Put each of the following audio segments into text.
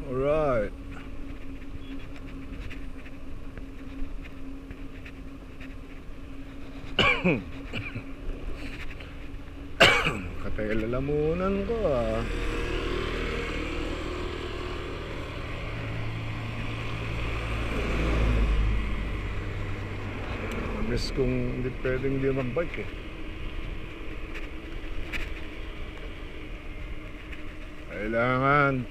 Alright. Katay-lalamunan ko ah. Miss kung hindi pwedeng hindi mag-bike eh. Kailangan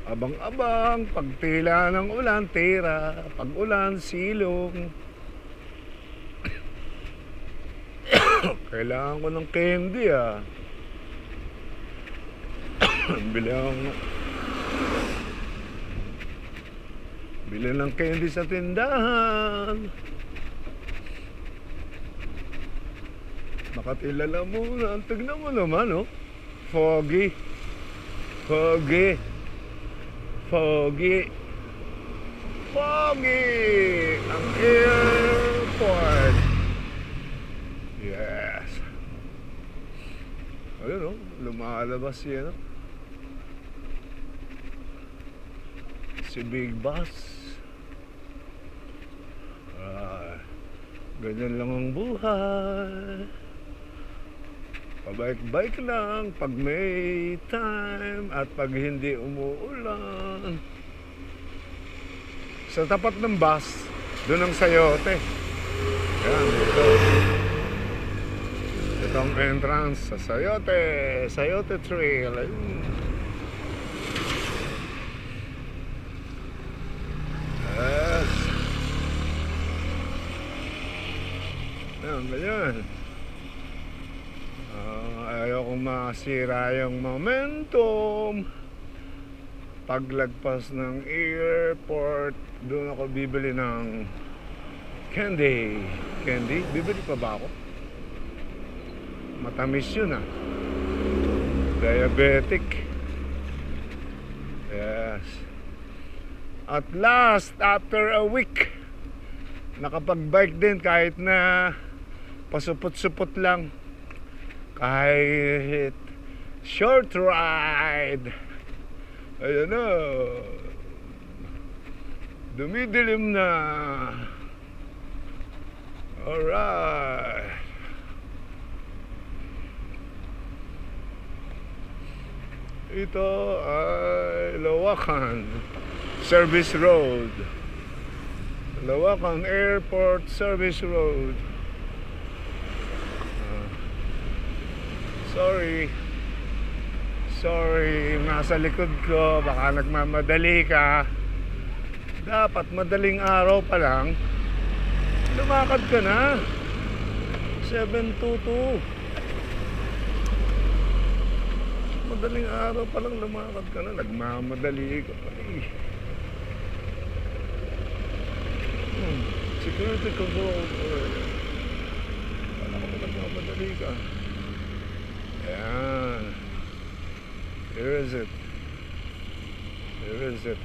abang-abang, pagtila ng ulan, tira, pag ulan, silong. Kailangan ko ng candy ah. Bili ng candy sa tindahan. Makatila-lamunan. Tignan mo naman oh. Foggy. Foggy. Foggy. Foggy. Ang airport. Yes. Ayun oh. Lumalabas yan oh. Si Big Boss. Ganyan lang ang buhay. Pabike-bike lang pag may time at pag hindi umuulan. Sa tapat ng bus, doon ang sayote. Yan, dito. Ito ang entrance sa Sayote. Sayote Trail. Ayun. Yes. Ayan, ganyan. Ayaw kong masira yung momentum. Paglagpas ng airport, doon ako bibili ng candy. Candy? Bibili pa ba ako? Matamis yun ah. Diabetic. Yes. At last, after a week, nakapag-bike din kahit na pasupot-supot lang. Kahit short ride. Ayan na. Dumidilim na. Alright. Ito ay Lawakan Service Road. Lawakan Airport Service Road. Sorry, nasa likod ko. Baka nagmamadali ka. Dapat madaling araw pa lang lumakad ka na. 7:22. Madaling araw pa lang lumakad ka na. Nagmamadali ka pa eh. Security control. Wala ko nagmamadali ka. Ayan. Here is it. Here is it.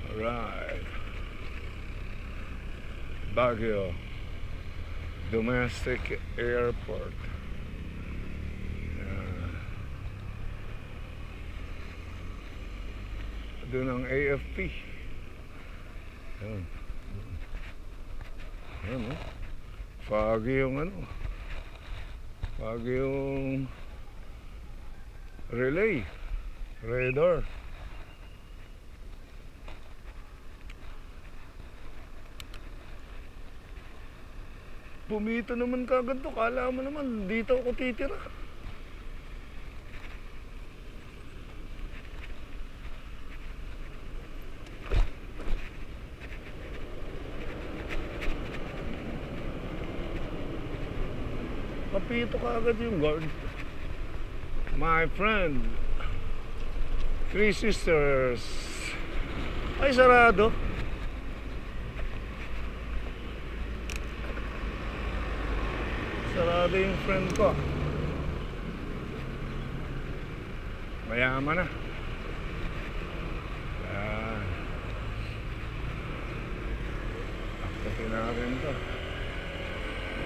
Alright. Baguio Domestic Airport. Doon ang AFP. Ayan. Ayan oh. Foggy yung ano. Foggy yung relay. Radar. Pumito naman kagad to. Kala mo naman dito ako titira. Kapito kagad yung guard. My friend. Three Sisters. Ay, sarado. Sarado yung friend ko. Mayaman na. Yan. Aktatin natin ito.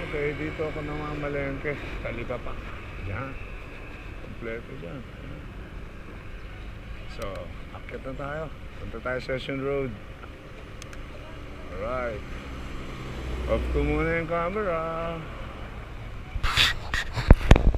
Okay, dito ako namamalengke. Talika pa. Yan. Kompleto dyan. So, akit na tayo. Punta tayo Session Road. Alright. Off ko muna yung camera.